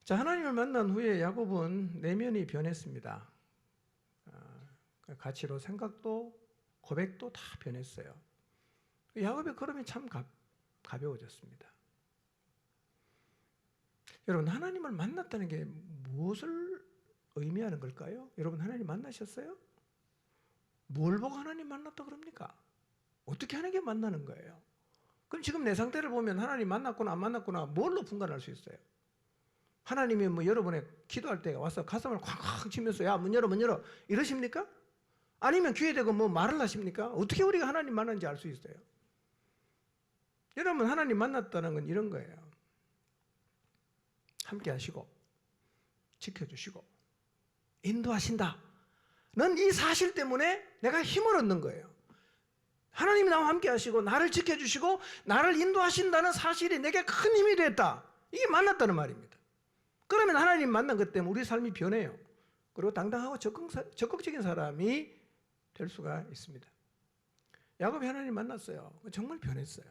자, 하나님을 만난 후에 야곱은 내면이 변했습니다. 가치로 생각도 고백도 다 변했어요. 야곱의 걸음이 참 가벼워졌습니다. 여러분, 하나님을 만났다는 게 무엇을 의미하는 걸까요? 여러분, 하나님 만나셨어요? 뭘 보고 하나님 만났다 그럽니까? 어떻게 하는 게 만나는 거예요? 그럼 지금 내 상태를 보면 하나님 만났구나 안 만났구나 뭘로 분간할 수 있어요? 하나님이 뭐 여러분의 기도할 때 와서 가슴을 쾅쾅 치면서 야 문 열어 문 열어 이러십니까? 아니면 귀에 대고 뭐 말을 하십니까? 어떻게 우리가 하나님 만났는지 알 수 있어요? 여러분, 하나님 만났다는 건 이런 거예요. 함께 하시고 지켜주시고 인도하신다. 넌 이 사실 때문에 내가 힘을 얻는 거예요. 하나님이 나와 함께 하시고 나를 지켜주시고 나를 인도하신다는 사실이 내게 큰 힘이 됐다. 이게 만났다는 말입니다. 그러면 하나님 만난 것 때문에 우리 삶이 변해요. 그리고 당당하고 적극적인 사람이 될 수가 있습니다. 야곱이 하나님 만났어요. 정말 변했어요.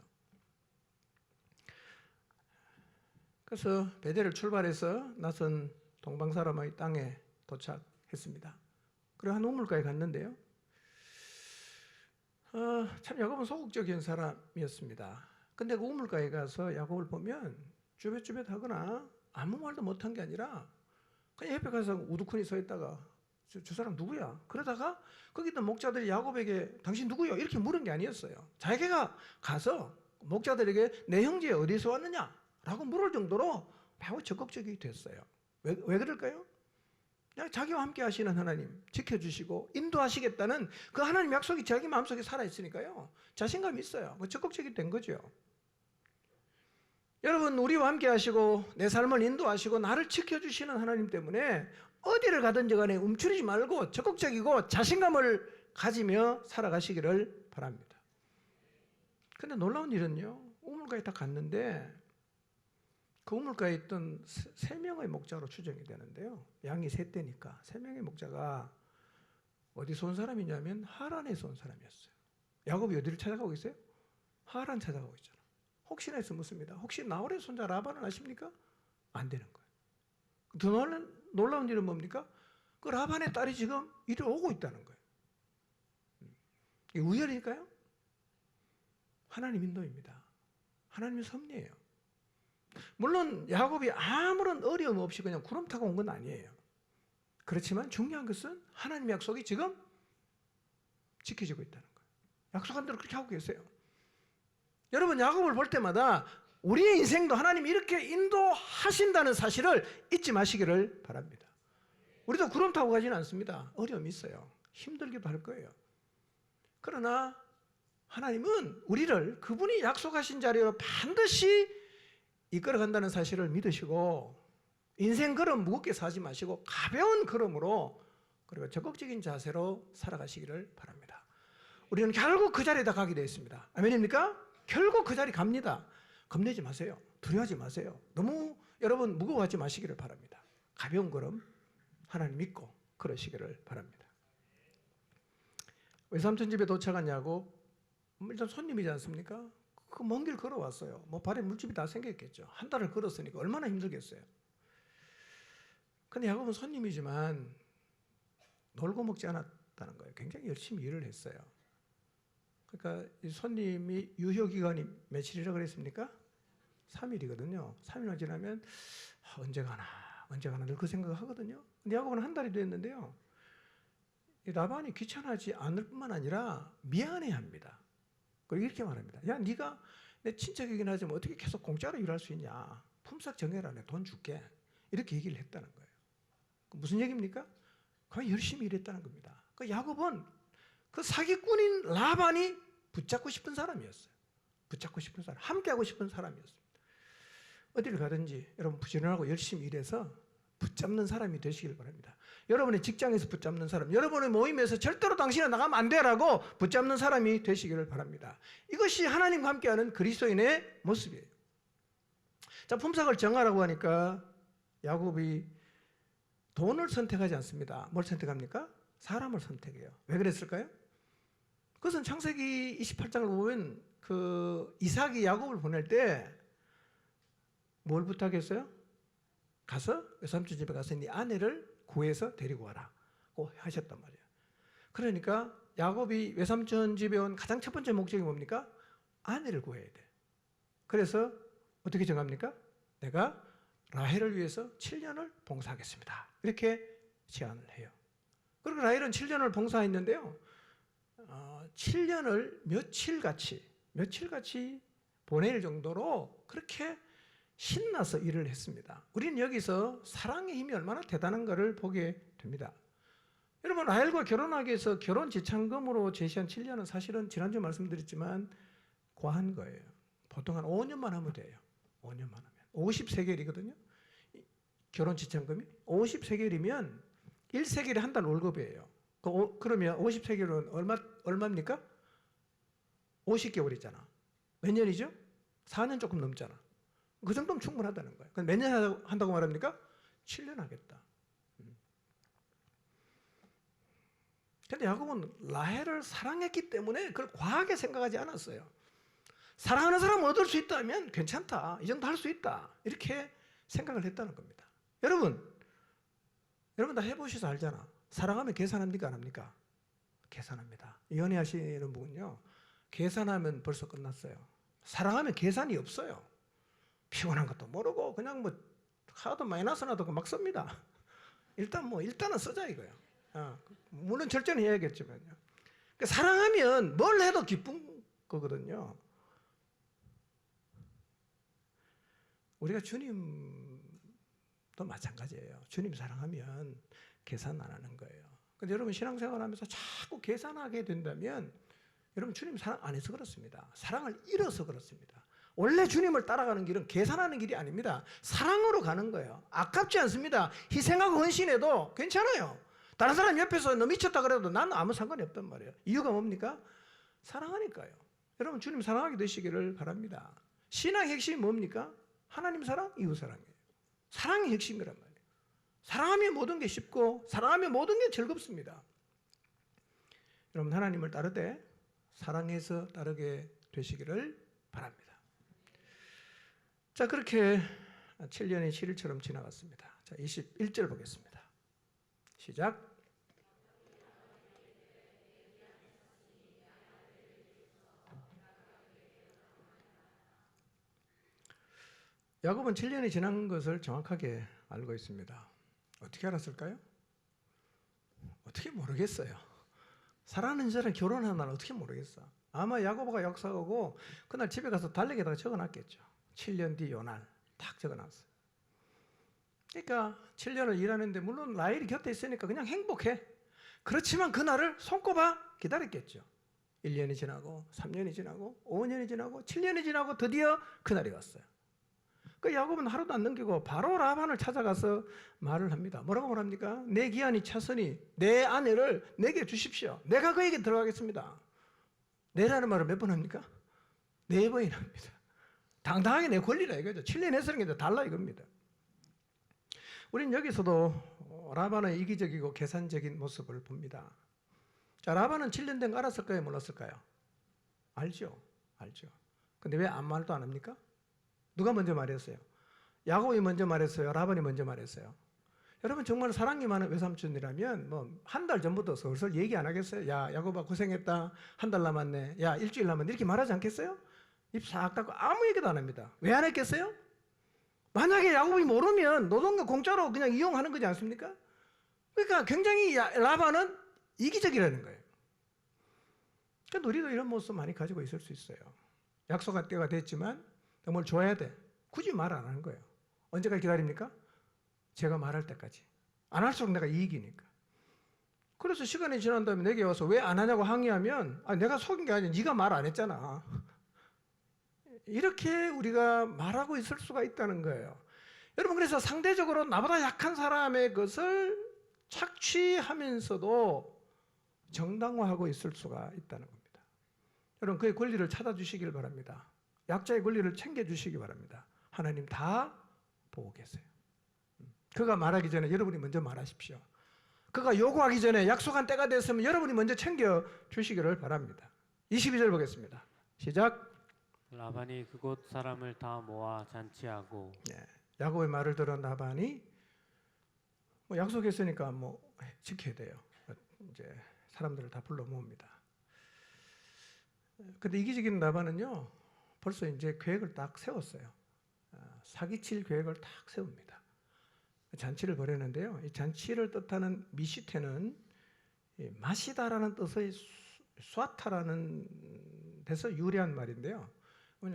그래서 베델을 출발해서 낯선 동방 사람의 땅에 도착했습니다. 그리고 한 우물가에 갔는데요. 참 야곱은 소극적인 사람이었습니다. 근데 그 우물가에 가서 야곱을 보면 쭈뼛쭈뼛하거나 아무 말도 못한 게 아니라 그냥 옆에 가서 우두커니 서 있다가 저 사람 누구야? 그러다가 거기 있던 목자들이 야곱에게 당신 누구요? 이렇게 물은 게 아니었어요. 자기가 가서 목자들에게 내 형제 어디서 왔느냐? 라고 물을 정도로 매우 적극적이 됐어요. 왜 그럴까요? 그냥 자기와 함께 하시는 하나님 지켜주시고 인도하시겠다는 그 하나님 약속이 자기 마음속에 살아있으니까요. 자신감이 있어요. 적극적이 된 거죠. 여러분, 우리와 함께 하시고 내 삶을 인도하시고 나를 지켜주시는 하나님 때문에 어디를 가든지 간에 움츠리지 말고 적극적이고 자신감을 가지며 살아가시기를 바랍니다. 근데 놀라운 일은요, 우물가에 딱 갔는데 그 우물가에 있던 3명의 목자로 추정이 되는데요. 양이 3떼니까 3명의 목자가 어디서 온 사람이냐면 하란에서 온 사람이었어요. 야곱이 어디를 찾아가고 있어요? 하란 찾아가고 있잖아요. 혹시나 해서 묻습니다. 혹시 나홀의 손자 라반을 아십니까? 안 되는 거예요. 더 놀라운 일은 뭡니까? 그 라반의 딸이 지금 이리 오고 있다는 거예요. 이게 우연일까요? 하나님 인도입니다. 하나님의 섭리예요. 물론 야곱이 아무런 어려움 없이 그냥 구름 타고 온 건 아니에요. 그렇지만 중요한 것은 하나님의 약속이 지금 지켜지고 있다는 거예요. 약속한 대로 그렇게 하고 계세요. 여러분, 야곱을 볼 때마다 우리의 인생도 하나님이 이렇게 인도하신다는 사실을 잊지 마시기를 바랍니다. 우리도 구름 타고 가지는 않습니다. 어려움이 있어요. 힘들기도 할 거예요. 그러나 하나님은 우리를 그분이 약속하신 자리로 반드시 이끌어간다는 사실을 믿으시고 인생 걸음 무겁게 사지 마시고 가벼운 걸음으로 그리고 적극적인 자세로 살아가시기를 바랍니다. 우리는 결국 그 자리에 다 가게 되어 있습니다. 아멘입니까? 결국 그 자리 갑니다. 겁내지 마세요. 두려워하지 마세요. 너무 여러분 무거워하지 마시기를 바랍니다. 가벼운 걸음 하나님 믿고 그러시기를 바랍니다. 외삼촌 집에 도착한 야곱, 일단 손님이지 않습니까? 그 먼 길 걸어왔어요. 뭐 발에 물집이 다 생겼겠죠. 한 달을 걸었으니까 얼마나 힘들겠어요. 근데 야곱은 손님이지만 놀고 먹지 않았다는 거예요. 굉장히 열심히 일을 했어요. 그러니까 이 손님이 유효기간이 며칠이라고 그랬습니까? 3일이거든요. 3일만 지나면 언제 가나 늘 그 생각을 하거든요. 근데 야곱은 한 달이 됐는데요. 이 라반이 귀찮아하지 않을 뿐만 아니라 미안해합니다. 그리고 이렇게 말합니다. 야, 네가 내 친척이긴 하지만 어떻게 계속 공짜로 일할 수 있냐. 품삯 정해라. 내가 돈 줄게. 이렇게 얘기를 했다는 거예요. 무슨 얘기입니까? 그냥 열심히 일했다는 겁니다. 그 야곱은 그 사기꾼인 라반이 붙잡고 싶은 사람이었어요. 붙잡고 싶은 사람, 함께하고 싶은 사람이었습니다. 어디를 가든지 여러분 부지런하고 열심히 일해서 붙잡는 사람이 되시길 바랍니다. 여러분의 직장에서 붙잡는 사람, 여러분의 모임에서 절대로 당신은 나가면 안 돼라고 붙잡는 사람이 되시기를 바랍니다. 이것이 하나님과 함께하는 그리스도인의 모습이에요. 자, 품삯을 정하라고 하니까 야곱이 돈을 선택하지 않습니다. 뭘 선택합니까? 사람을 선택해요. 왜 그랬을까요? 그것은 창세기 28장을 보면 그 이삭이 야곱을 보낼 때 뭘 부탁했어요? 가서 외삼촌 집에 가서 네 아내를 구해서 데리고 와라고 하셨단 말이에요. 그러니까 야곱이 외삼촌 집에 온 가장 첫 번째 목적이 뭡니까? 아내를 구해야 돼. 그래서 어떻게 정합니까? 내가 라헬을 위해서 7년을 봉사하겠습니다. 이렇게 제안을 해요. 그리고 라헬은 7년을 봉사했는데요. 7년을 며칠같이 보낼 정도로 그렇게 신나서 일을 했습니다. 우리는 여기서 사랑의 힘이 얼마나 대단한 것을 보게 됩니다. 여러분, 라헬과 결혼하기 위해서 결혼 지참금으로 제시한 7년은 사실은 지난주 말씀드렸지만 과한 거예요. 보통 한 5년만 하면 돼요. 5년만 하면. 50세겔이거든요. 결혼 지참금이. 50세겔이면 1세겔이 한 달 월급이에요. 그러면 50세겔은 얼마입니까? 50개월이잖아. 몇 년이죠? 4년 조금 넘잖아. 그 정도면 충분하다는 거예요. 그럼 몇 년 한다고 말합니까? 7년 하겠다. 근데 야곱은 라헬을 사랑했기 때문에 그걸 과하게 생각하지 않았어요. 사랑하는 사람 얻을 수 있다면 괜찮다. 이 정도 할 수 있다. 이렇게 생각을 했다는 겁니다. 여러분 다 해보셔서 알잖아. 사랑하면 계산합니까? 안 합니까? 계산합니다. 연애하시는 분은요, 계산하면 벌써 끝났어요. 사랑하면 계산이 없어요. 피곤한 것도 모르고 그냥 뭐 하도 마이너스 나도 막 씁니다. 일단은 쓰자 이거예요. 물론 절전해야겠지만요. 그러니까 사랑하면 뭘 해도 기쁜 거거든요. 우리가 주님도 마찬가지예요. 주님 사랑하면 계산 안 하는 거예요. 근데 여러분 신앙생활하면서 자꾸 계산하게 된다면 여러분 주님 사랑 안 해서 그렇습니다. 사랑을 잃어서 그렇습니다. 원래 주님을 따라가는 길은 계산하는 길이 아닙니다. 사랑으로 가는 거예요. 아깝지 않습니다. 희생하고 헌신해도 괜찮아요. 다른 사람 옆에서 너 미쳤다 그래도 나는 아무 상관이 없단 말이에요. 이유가 뭡니까? 사랑하니까요. 여러분 주님 사랑하게 되시기를 바랍니다. 신앙의 핵심이 뭡니까? 하나님 사랑, 이웃 사랑이에요. 사랑이 핵심이란 말이에요. 사랑하면 모든 게 쉽고 사랑하면 모든 게 즐겁습니다. 여러분 하나님을 따를 때 사랑해서 따르게 되시기를 바랍니다. 자, 그렇게 7년이 7일처럼 지나갔습니다. 자, 21절 보겠습니다. 시작. 야곱은 7년이 지난 것을 정확하게 알고 있습니다. 어떻게 알았을까요? 어떻게 모르겠어요. 사랑하는 여자랑 결혼한 날 어떻게 모르겠어. 아마 야고보가 역사하고 그날 집에 가서 달력에다가 적어놨겠죠. 7년 뒤 요날 딱 적어놨어요. 그러니까 7년을 일하는데 물론 라헬이 곁에 있으니까 그냥 행복해. 그렇지만 그날을 손꼽아 기다렸겠죠. 1년이 지나고 3년이 지나고 5년이 지나고 7년이 지나고 드디어 그날이 왔어요. 그 야곱은 하루도 안 넘기고 바로 라반을 찾아가서 말을 합니다. 뭐라고 말합니까? 내 기한이 차서니 내 아내를 내게 주십시오. 내가 그에게 들어가겠습니다. 내라는 말을 몇 번 합니까? 4번이나 합니다. 당당하게 내 권리라 이거죠. 7년 했으는 게 달라 이겁니다. 우리는 여기서도 라반의 이기적이고 계산적인 모습을 봅니다. 자, 라반은 7년 된 거 알았을까요? 몰랐을까요? 알죠. 근데 왜 아무 말도 안 합니까? 누가 먼저 말했어요? 야곱이 먼저 말했어요? 라반이 먼저 말했어요? 여러분 정말 사랑이 많은 외삼촌이라면 뭐 한 달 전부터 슬슬 얘기 안 하겠어요? 야, 야곱아 고생했다. 한 달 남았네. 야, 일주일 남았네. 이렇게 말하지 않겠어요? 입 싹 닫고 아무 얘기도 안 합니다. 왜 안 했겠어요? 만약에 야곱이 모르면 노동력 공짜로 그냥 이용하는 거지 않습니까? 그러니까 굉장히 라반은 이기적이라는 거예요. 그러니까 우리도 이런 모습 많이 가지고 있을 수 있어요. 약속한 때가 됐지만 뭘 줘야 돼. 굳이 말 안 하는 거예요. 언제까지 기다립니까? 제가 말할 때까지. 안 할수록 내가 이익이니까. 그래서 시간이 지난 다음에 내게 와서 왜 안 하냐고 항의하면 내가 속인 게 아니라 네가 말 안 했잖아. 이렇게 우리가 말하고 있을 수가 있다는 거예요. 여러분 그래서 상대적으로 나보다 약한 사람의 것을 착취하면서도 정당화하고 있을 수가 있다는 겁니다. 여러분 그의 권리를 찾아주시길 바랍니다. 약자의 권리를 챙겨주시기 바랍니다. 하나님 다 보고 계세요. 그가 말하기 전에 여러분이 먼저 말하십시오. 그가 요구하기 전에 약속한 때가 됐으면 여러분이 먼저 챙겨주시기를 바랍니다. 22절 보겠습니다. 시작. 라반이 그곳 사람을 다 모아 잔치하고 네. 야곱의 말을 들은 라반이 뭐 약속했으니까 뭐 지켜야 돼요. 이제 사람들을 다 불러 모읍니다. 근데 이기적인 라반은요, 벌써 이제 계획을 딱 세웠어요. 사기칠 계획을 딱 세웁니다. 잔치를 벌였는데요. 이 잔치를 뜻하는 미시테는 마시다라는 뜻의 스와타라는 데서 유래한 말인데요.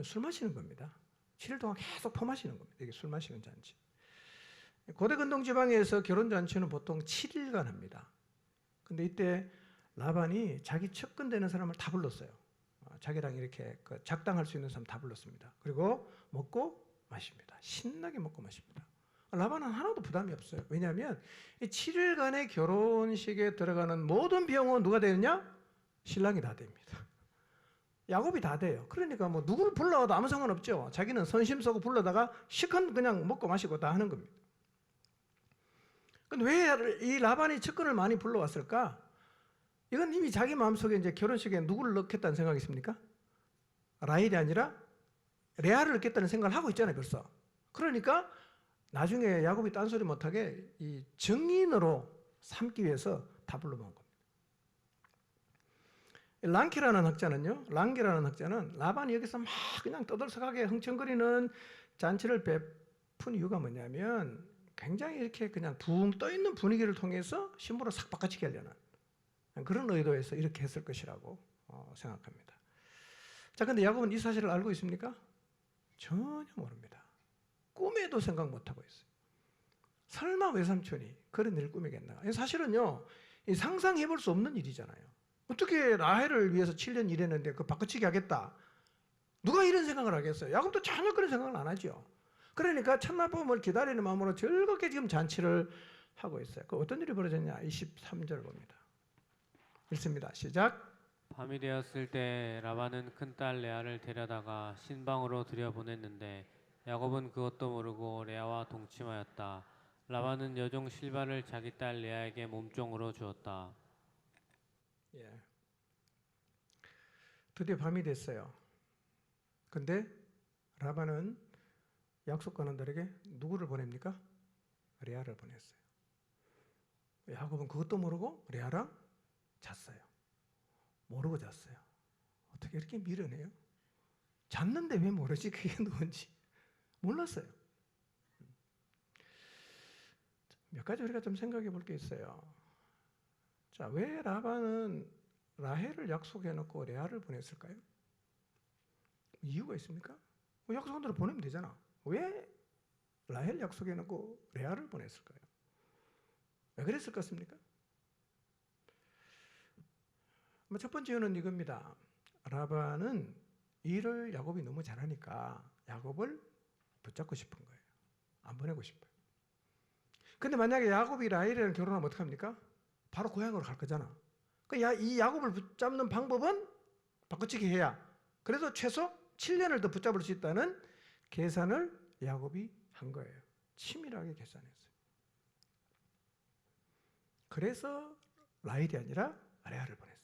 술 마시는 겁니다. 7일 동안 계속 퍼마시는 겁니다. 이게 술 마시는 잔치. 고대 근동 지방에서 결혼 잔치는 보통 7일간 합니다. 근데 이때 라반이 자기 측근되는 사람을 다 불렀어요. 자기랑 이렇게 작당할 수 있는 사람 다 불렀습니다. 그리고 먹고 마십니다. 신나게 먹고 마십니다. 라반은 하나도 부담이 없어요. 왜냐하면 이 7일간의 결혼식에 들어가는 모든 비용은 누가 되느냐? 신랑이 다 됩니다. 야곱이 다 돼요. 그러니까 뭐 누구를 불러도 아무 상관없죠. 자기는 선심 쓰고 불러다가 시컨 그냥 먹고 마시고 다 하는 겁니다. 근데 왜 이 라반이 측근을 많이 불러왔을까? 이건 이미 자기 마음속에 이제 결혼식에 누구를 넣겠다는 생각이 있습니까? 라헬이 아니라 레아를 넣겠다는 생각을 하고 있잖아요, 벌써. 그러니까 나중에 야곱이 딴소리 못하게 이 증인으로 삼기 위해서 다 불러모은 겁니다. 랑기라는 학자는 라반이 여기서 막 그냥 떠들썩하게 흥청거리는 잔치를 베푼 이유가 뭐냐면 굉장히 이렇게 그냥 붕 떠있는 분위기를 통해서 신부를 싹 바꿔치기 하려는 그런 의도에서 이렇게 했을 것이라고 생각합니다. 자, 근데 야곱은 이 사실을 알고 있습니까? 전혀 모릅니다. 꿈에도 생각 못하고 있어요. 설마 외삼촌이 그런 일을 꾸미겠나? 사실은요, 상상해 볼 수 없는 일이잖아요. 어떻게 라헬을 위해서 7년 일했는데 그 바꿔치기 하겠다? 누가 이런 생각을 하겠어요? 야곱도 전혀 그런 생각을 안 하죠. 그러니까 첫날밤을 기다리는 마음으로 즐겁게 지금 잔치를 하고 있어요. 그 어떤 일이 벌어졌냐? 23절 봅니다. 읽습니다. 시작. 밤이 되었을 때 라반은 큰딸 레아를 데려다가 신방으로 들여보냈는데 야곱은 그것도 모르고 레아와 동침하였다. 라반은 여종 실바를 자기 딸 레아에게 몸종으로 주었다. 예. 드디어 밤이 됐어요. 근데 라반은 약속관원들에게 누구를 보냅니까? 레아를 보냈어요. 야곱은 그것도 모르고 레아랑 잤어요. 모르고 잤어요. 어떻게 이렇게 미련해요? 잤는데 왜 모르지? 그게 누군지 몰랐어요. 몇 가지 우리가 좀 생각해 볼 게 있어요. 자, 왜 라반은 라헬을 약속해놓고 레아를 보냈을까요? 이유가 있습니까? 약속한 대로 보내면 되잖아. 왜 라헬 약속해놓고 레아를 보냈을까요? 왜 그랬을 것 같습니까? 첫 번째 이유는 이겁니다. 라반은 일을 야곱이 너무 잘하니까 야곱을 붙잡고 싶은 거예요. 안 보내고 싶어요. 근데 만약에 야곱이 라헬이랑 결혼하면 어떡합니까? 바로 고향으로 갈 거잖아. 이 야곱을 붙잡는 방법은 바꿔치기 해야. 그래서 최소 7년을 더 붙잡을 수 있다는 계산을 야곱이 한 거예요. 치밀하게 계산했어요. 그래서 라헬이 아니라 레아를 보냈어요.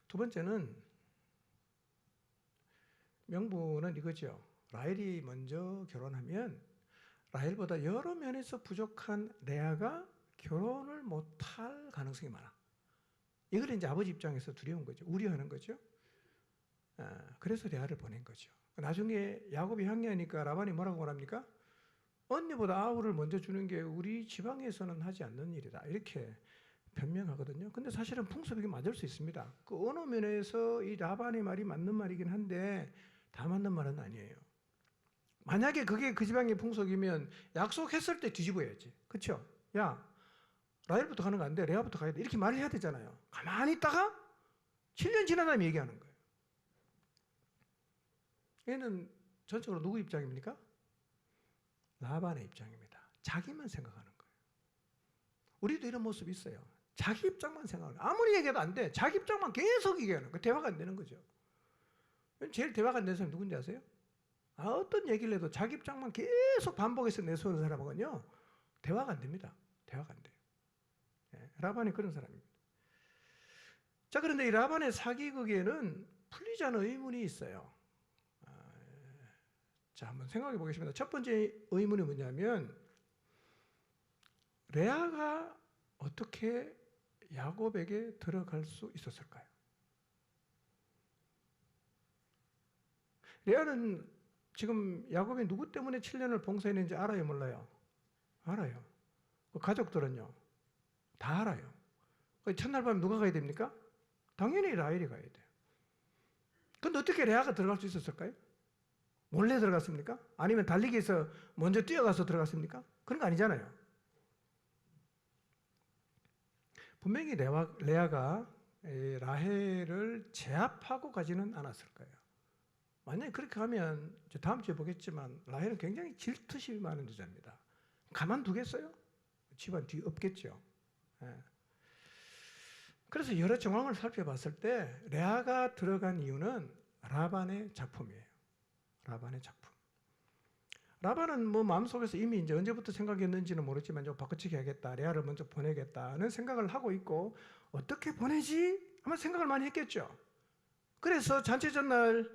두 번째는 명분은 이거죠. 라헬이 먼저 결혼하면 라헬보다 여러 면에서 부족한 레아가 결혼을 못할 가능성이 많아. 이걸 이제 아버지 입장에서 두려운 거죠. 우려하는 거죠. 그래서 레아를 보낸 거죠. 나중에 야곱이 항해하니까 라반이 뭐라고 말합니까? 언니보다 아우를 먼저 주는 게 우리 지방에서는 하지 않는 일이다. 이렇게 변명하거든요. 근데 사실은 풍습이 맞을 수 있습니다. 그 어느 면에서 이 라반의 말이 맞는 말이긴 한데 다 맞는 말은 아니에요. 만약에 그게 그 지방의 풍속이면 약속했을 때 뒤집어야지. 그렇죠? 야, 라헬부터 가는 거 안 돼. 레아부터 가야 돼. 이렇게 말을 해야 되잖아요. 가만히 있다가 7년 지난 다음에 얘기하는 거예요. 얘는 전적으로 누구 입장입니까? 라반의 입장입니다. 자기만 생각하는 거예요. 우리도 이런 모습이 있어요. 자기 입장만 생각하는 거예요. 아무리 얘기해도 안 돼. 자기 입장만 계속 얘기하는 거예요. 대화가 안 되는 거죠. 제일 대화가 안 되는 사람이 누군지 아세요? 어떤 얘기를 해도 자기 입장만 계속 반복해서 내세우는 사람은요, 대화가 안 됩니다. 대화가 안 돼요. 라반이 그런 사람입니다. 자, 그런데 이 라반의 사기극에는 풀리지 않은 의문이 있어요. 자, 한번 생각해 보겠습니다. 첫 번째 의문이 뭐냐면 레아가 어떻게 야곱에게 들어갈 수 있었을까요? 레아는 지금 야곱이 누구 때문에 7년을 봉사했는지 알아요, 몰라요? 알아요. 그 가족들은요? 다 알아요. 첫날 밤에 누가 가야 됩니까? 당연히 라헬이 가야 돼요. 근데 어떻게 레아가 들어갈 수 있었을까요? 몰래 들어갔습니까? 아니면 달리기에서 먼저 뛰어가서 들어갔습니까? 그런 거 아니잖아요. 분명히 레아가 라헬을 제압하고 가지는 않았을 거예요. 만약에 그렇게 하면 다음 주에 보겠지만 라헬은 굉장히 질투심이 많은 여자입니다. 가만두겠어요? 집안 뒤 없겠죠. 예. 그래서 여러 정황을 살펴봤을 때 레아가 들어간 이유는 라반의 작품이에요. 라반의 작품. 라반은 뭐 마음속에서 이미 이제 언제부터 생각했는지는 모르지만 좀 바꿔치기 해야겠다. 레아를 먼저 보내겠다는 생각을 하고 있고 어떻게 보내지? 아마 생각을 많이 했겠죠. 그래서 잔치 전날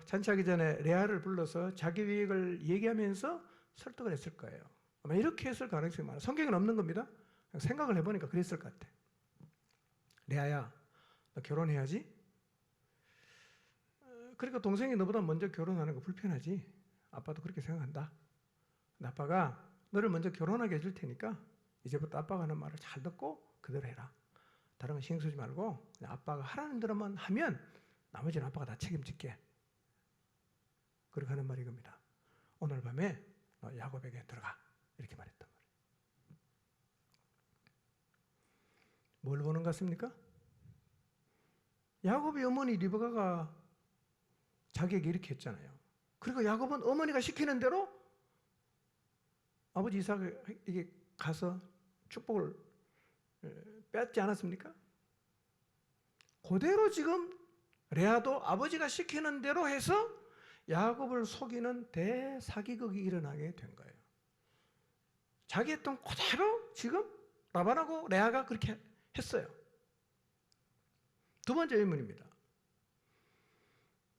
잔치하기 전에 레아를 불러서 자기 계획을 얘기하면서 설득을 했을 거예요. 아마 이렇게 했을 가능성이 많아요. 성경은 없는 겁니다. 생각을 해보니까 그랬을 것 같아. 레아야, 너 결혼해야지? 그러니까 동생이 너보다 먼저 결혼하는 거 불편하지? 아빠도 그렇게 생각한다. 아빠가 너를 먼저 결혼하게 해줄 테니까 이제부터 아빠가 하는 말을 잘 듣고 그대로 해라. 다른 건 신경 쓰지 말고 그냥 아빠가 하라는 대로만 하면 나머지는 아빠가 다 책임질게. 그렇게 하는 말이 겁니다. 오늘 밤에 너 야곱에게 들어가. 이렇게 말했단 말이에요. 뭘 보는 것 같습니까? 야곱의 어머니 리브가가 자기에게 이렇게 했잖아요. 그리고 야곱은 어머니가 시키는 대로 아버지 이삭에게 가서 축복을 빼앗지 않았습니까? 그대로 지금 레아도 아버지가 시키는 대로 해서 야곱을 속이는 대사기극이 일어나게 된 거예요. 자기 했던 그대로 지금 라반하고 레아가 그렇게 했어요. 두 번째 의문입니다.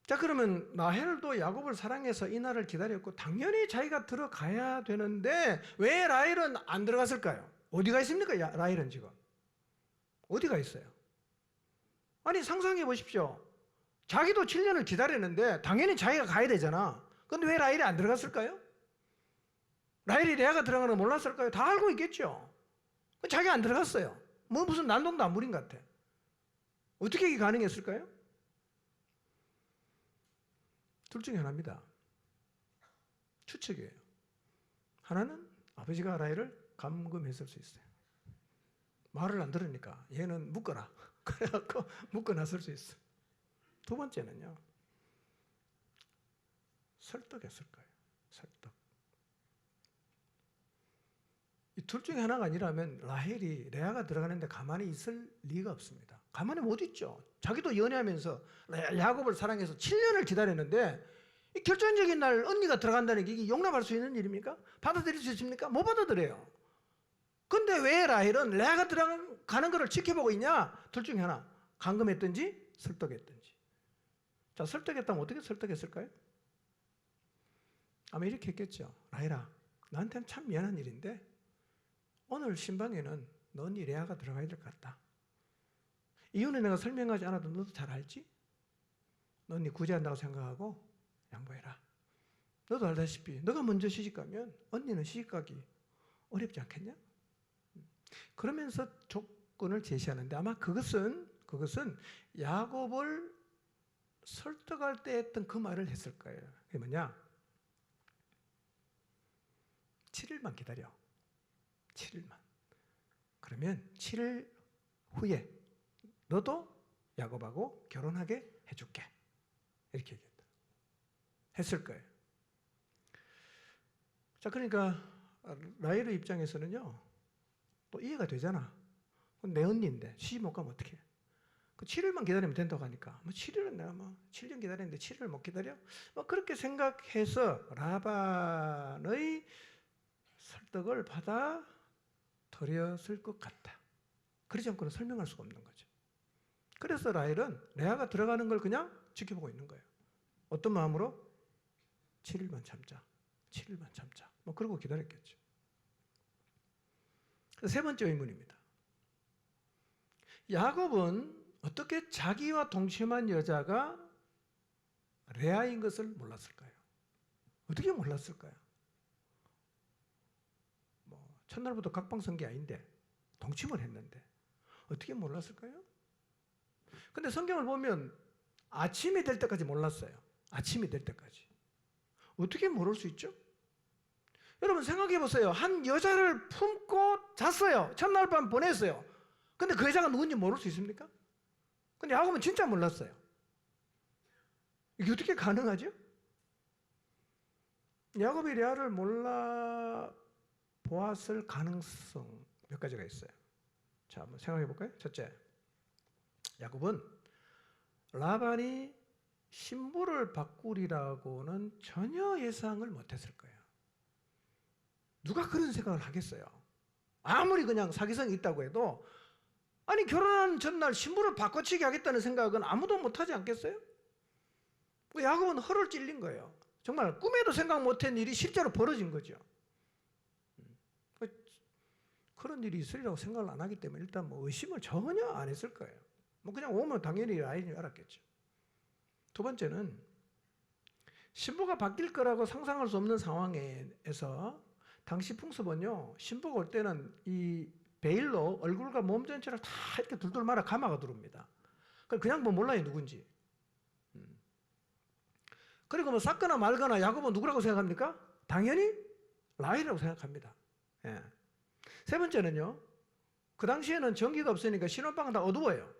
자, 그러면 라헬도 야곱을 사랑해서 이 날을 기다렸고 당연히 자기가 들어가야 되는데 왜 라헬은 안 들어갔을까요? 어디가 있습니까? 라헬은 지금 어디가 있어요? 아니 상상해 보십시오. 자기도 7년을 기다렸는데 당연히 자기가 가야 되잖아. 그런데 왜 라헬이 안 들어갔을까요? 라헬이 레아가 들어가는 걸 몰랐을까요? 다 알고 있겠죠. 자기가 안 들어갔어요. 뭐 무슨 난동도 안 부린 것 같아. 어떻게 이게 가능했을까요? 둘 중에 하나입니다. 추측이에요. 하나는 아버지가 라헬을 감금했을 수 있어요. 말을 안 들으니까 얘는 묶어라. 그래갖고 묶어놨을 수 있어요. 두 번째는요. 설득했을 거예요. 설득. 이 둘 중에 하나가 아니라면 라헬이 레아가 들어가는데 가만히 있을 리가 없습니다. 가만히 못 있죠. 자기도 연애하면서 야곱을 사랑해서 7년을 기다렸는데 이 결정적인 날 언니가 들어간다는 게 이게 용납할 수 있는 일입니까? 받아들일 수 있습니까? 못 받아들여요. 근데 왜 라헬은 레아가 들어가는 것을 지켜보고 있냐? 둘 중에 하나. 감금했든지 설득했든지. 자, 설득했다면 어떻게 설득했을까요? 아마 이렇게 했겠죠. 라헬아, 나한테는 참 미안한 일인데 오늘 신방에는 너 언니 레아가 들어가야 될 것 같다. 이유는 내가 설명하지 않아도 너도 잘 알지? 너 언니 구제한다고 생각하고 양보해라. 너도 알다시피 너가 먼저 시집가면 언니는 시집가기 어렵지 않겠냐? 그러면서 조건을 제시하는데 아마 그것은 야곱을 설득할 때 했던 그 말을 했을 거예요. 그게 뭐냐? 7일만 기다려. 7일만. 그러면 7일 후에 너도 야곱하고 결혼하게 해줄게. 이렇게 얘기했다. 했을 거예요. 자, 그러니까 라헬의 입장에서는요. 또 이해가 되잖아. 내 언니인데 시집 못 가면 어떡해. 그 7일만 기다리면 된다고 하니까 뭐 7일은 내가 뭐 7년 기다렸는데 7일을 못 기다려? 뭐 그렇게 생각해서 라반의 설득을 받아 들였을 것 같다. 그러지 않고는 설명할 수가 없는 거죠. 그래서 라헬은 레아가 들어가는 걸 그냥 지켜보고 있는 거예요. 어떤 마음으로? 7일만 참자. 7일만 참자. 뭐 그러고 기다렸겠죠. 세 번째 의문입니다. 야곱은 어떻게 자기와 동침한 여자가 레아인 것을 몰랐을까요? 어떻게 몰랐을까요? 뭐 첫날부터 각방성기 아닌데 동침을 했는데 어떻게 몰랐을까요? 근데 성경을 보면 아침이 될 때까지 몰랐어요. 아침이 될 때까지. 어떻게 모를 수 있죠? 여러분 생각해 보세요. 한 여자를 품고 잤어요. 첫날 밤 보냈어요. 근데 그 여자가 누군지 모를 수 있습니까? 근데 야곱은 진짜 몰랐어요. 이게 어떻게 가능하죠? 야곱이 레아를 몰라 보았을 가능성 몇 가지가 있어요. 자, 한번 생각해 볼까요? 첫째, 야곱은 라반이 신부를 바꾸리라고는 전혀 예상을 못했을 거예요. 누가 그런 생각을 하겠어요? 아무리 그냥 사기성이 있다고 해도 아니 결혼한 전날 신부를 바꿔치기 하겠다는 생각은 아무도 못하지 않겠어요? 야곱은 허를 찔린 거예요. 정말 꿈에도 생각 못한 일이 실제로 벌어진 거죠. 그런 일이 있으리라고 생각을 안 하기 때문에 일단 뭐 의심을 전혀 안 했을 거예요. 뭐 그냥 오면 당연히 라인인 줄 알았겠죠. 두 번째는 신부가 바뀔 거라고 상상할 수 없는 상황에서 당시 풍습은요, 신부가 올 때는 이 베일로 얼굴과 몸 전체를 다 이렇게 둘둘 말아 감아가 들어옵니다. 그냥 뭐 몰라요 누군지. 그리고 뭐 쌌거나 말거나 야곱은 누구라고 생각합니까? 당연히 라헬이라고 생각합니다. 예. 세 번째는요, 그 당시에는 전기가 없으니까 신혼방은 다 어두워요.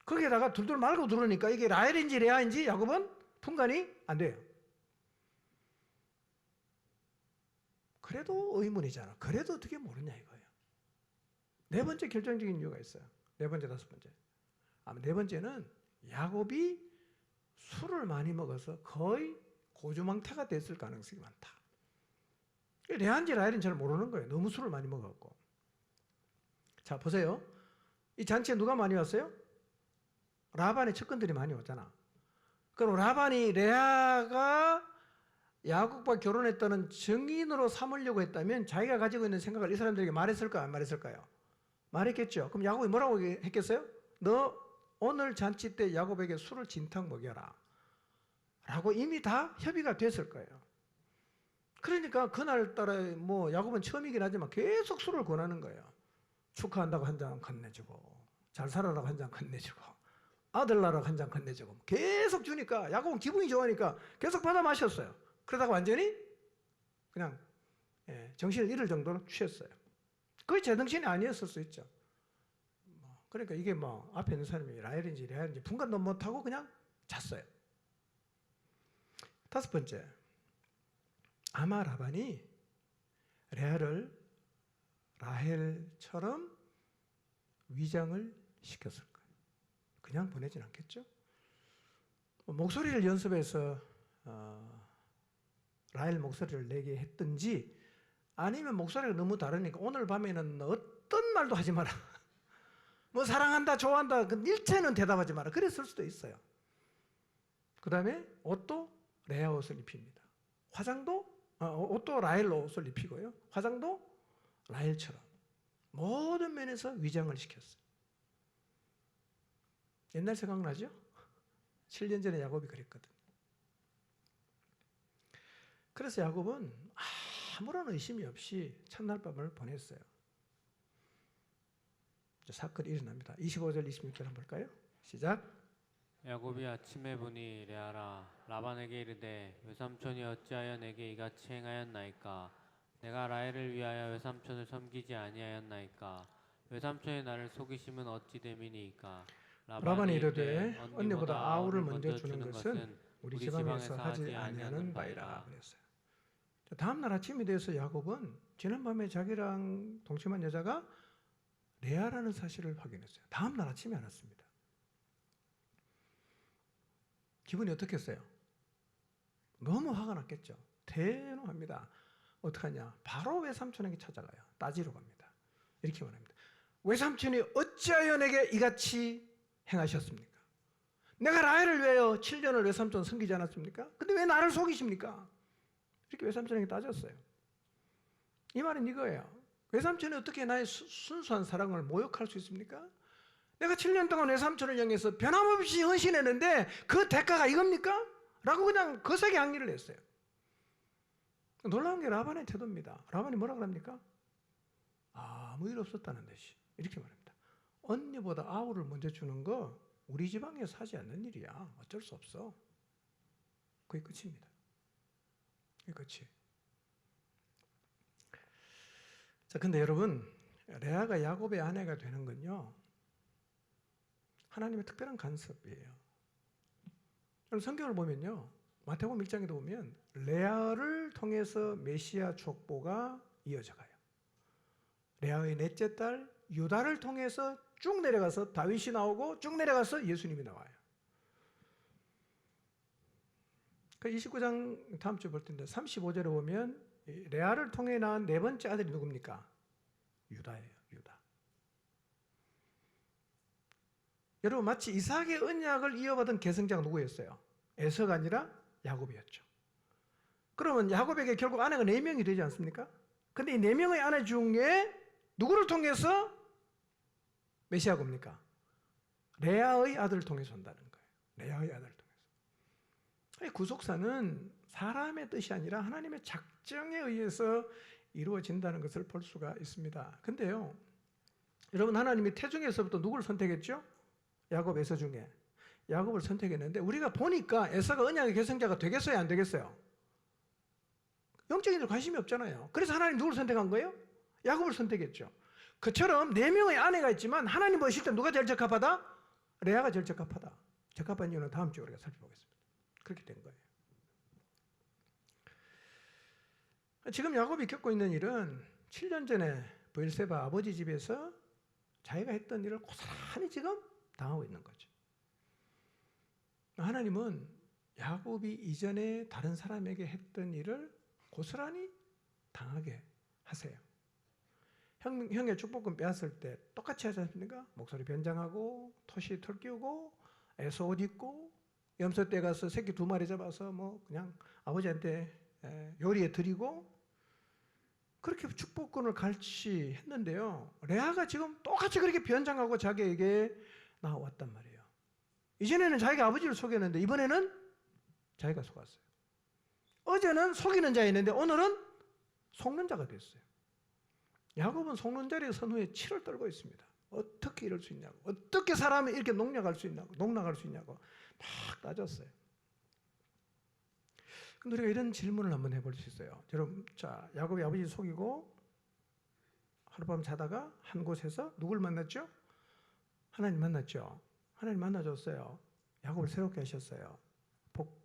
거기에다가 둘둘 말고 들어오니까 이게 라헬인지 레아인지 야곱은 분간이 안 돼요. 그래도 의문이잖아. 그래도 어떻게 모르냐 이거예요. 네 번째 결정적인 이유가 있어요. 네 번째, 다섯 번째. 네 번째는 야곱이 술을 많이 먹어서 거의 고주망태가 됐을 가능성이 많다. 레아인지 라헬인지 잘 모르는 거예요. 너무 술을 많이 먹었고. 자, 보세요. 이 잔치에 누가 많이 왔어요? 라반의 측근들이 많이 왔잖아. 그럼 라반이 레아가 야곱과 결혼했다는 증인으로 삼으려고 했다면 자기가 가지고 있는 생각을 이 사람들에게 말했을까요? 안 말했을까요? 말했겠죠. 그럼 야곱이 뭐라고 했겠어요? 너 오늘 잔치 때 야곱에게 술을 진탕 먹여라 라고 이미 다 협의가 됐을 거예요. 그러니까 그날따라 뭐 야곱은 처음이긴 하지만 계속 술을 권하는 거예요. 축하한다고 한 잔 건네주고 잘 살아라고 한 잔 건네주고 아들 낳으라고 한 잔 건네주고 계속 주니까 야곱은 기분이 좋으니까 계속 받아 마셨어요. 그러다가 완전히 그냥 정신을 잃을 정도로 취했어요. 거의 제정신이 아니었을 수 있죠. 그러니까 이게 뭐 앞에 있는 사람이 라헬인지 레아인지 분간도 못하고 그냥 잤어요. 다섯 번째, 아마 라반이 레아를 라헬처럼 위장을 시켰을 거예요. 그냥 보내진 않겠죠. 목소리를 연습해서 라헬 목소리를 내게 했든지 아니면 목소리가 너무 다르니까 오늘 밤에는 어떤 말도 하지 마라. 뭐 사랑한다, 좋아한다, 그 일체는 대답하지 마라. 그랬을 수도 있어요. 그 다음에 옷도 레아 옷을 입힙니다. 화장도 옷도 라헬 옷을 입히고요. 화장도 라헬처럼 모든 면에서 위장을 시켰어요. 옛날 생각나죠? 7년 전에 야곱이 그랬거든. 그래서 야곱은 아무런 의심이 없이 첫날 밤을 보냈어요. 사건이 일어납니다. 25절 26절 한번 볼까요? 시작. 야곱이 아침에 보니 레아라 라반에게 이르되 외삼촌이 어찌하여 내게 이같이 행하였나이까 내가 라헬을 위하여 외삼촌을 섬기지 아니하였나이까 외삼촌이 나를 속이심은 어찌 됨이니이까 라반이 이르되 언니보다 아우를 먼저 주는 것은 우리 지방에서 하지 아니하는 바이라 그랬어요. 다음 날 아침이 돼서 야곱은 지난밤에 자기랑 동침한 여자가 레아라는 사실을 확인했어요. 다음 날 아침에 알았습니다. 기분이 어떻겠어요? 너무 화가 났겠죠. 대노합니다. 어떡하냐? 바로 외삼촌에게 찾아가요. 따지러 갑니다. 이렇게 말합니다. 외삼촌이 어찌하여 내게 이같이 행하셨습니까? 내가 라헬을 위하여 7년을 외삼촌 섬기지 않았습니까? 근데 왜 나를 속이십니까? 이렇게 외삼촌에게 따졌어요. 이 말은 이거예요. 외삼촌이 어떻게 나의 순수한 사랑을 모욕할 수 있습니까? 내가 7년 동안 외삼촌을 향해서 변함없이 헌신했는데 그 대가가 이겁니까? 라고 그냥 거세게 항의를 했어요. 놀라운 게 라반의 태도입니다. 라반이 뭐라고 합니까? 아무 일 없었다는 듯이 이렇게 말합니다. 언니보다 아우를 먼저 주는 거 우리 지방에서 하지 않는 일이야. 어쩔 수 없어. 그게 끝입니다. 그게 끝이에요. 자, 근데 여러분, 레아가 야곱의 아내가 되는 건요, 하나님의 특별한 간섭이에요. 여러분, 성경을 보면요, 마태복음 1장에도 보면 레아를 통해서 메시아 족보가 이어져 가요. 레아의 넷째 딸 유다를 통해서 쭉 내려가서 다윗이 나오고 쭉 내려가서 예수님이 나와요. 그 29장 다음 주에 볼 텐데 35절에 보면 레아를 통해 낳은 네 번째 아들이 누굽니까? 유다예요. 유다. 여러분 마치 이삭의 언약을 이어받은 계승자가 누구였어요? 에서가 아니라 야곱이었죠. 그러면 야곱에게 결국 아내가 4명이 되지 않습니까? 근데 이 4명의 아내 중에 누구를 통해서 메시아가 옵니까? 레아의 아들을 통해서 온다는 거예요. 레아의 아들을 통해서. 구속사는 사람의 뜻이 아니라 하나님의 작정에 의해서 이루어진다는 것을 볼 수가 있습니다. 근데요, 여러분 하나님이 태중에서부터 누구를 선택했죠? 야곱, 에서 중에 야곱을 선택했는데 우리가 보니까 에서가 언약의 계승자가 되겠어요, 안 되겠어요? 영적인 데 관심이 없잖아요. 그래서 하나님 누구를 선택한 거예요? 야곱을 선택했죠. 그처럼 4명의 아내가 있지만 하나님 보실 때 누가 제일 적합하다? 레아가 제일 적합하다. 적합한 이유는 다음 주에 우리가 살펴보겠습니다. 그렇게 된 거예요. 지금 야곱이 겪고 있는 일은 7년 전에 브엘세바 아버지 집에서 자기가 했던 일을 고스란히 지금 당하고 있는 거죠. 하나님은 야곱이 이전에 다른 사람에게 했던 일을 고스란히 당하게 하세요. 형의 축복금 빼앗을 때 똑같이 하지 않습니까? 목소리 변장하고 토시 털 끼우고 애서 옷 입고 염소 때 가서 새끼 2마리 잡아서 뭐 그냥 아버지한테 요리해 드리고 그렇게 축복권을 같이 했는데요. 레아가 지금 똑같이 그렇게 변장하고 자기에게 나왔단 말이에요. 이전에는 자기가 아버지를 속였는데 이번에는 자기가 속았어요. 어제는 속이는 자였는데 오늘은 속는 자가 됐어요. 야곱은 속는 자리에 선 후에 치를 떨고 있습니다. 어떻게 이럴 수 있냐고, 어떻게 사람이 이렇게 농락할 수 있냐고 막 따졌어요. 근데 우리가 이런 질문을 한번 해볼 수 있어요. 여러분, 자, 야곱이 아버지 속이고 하룻밤 자다가 한 곳에서 누굴 만났죠? 하나님 만났죠. 하나님 만나줬어요. 야곱을 새롭게 하셨어요.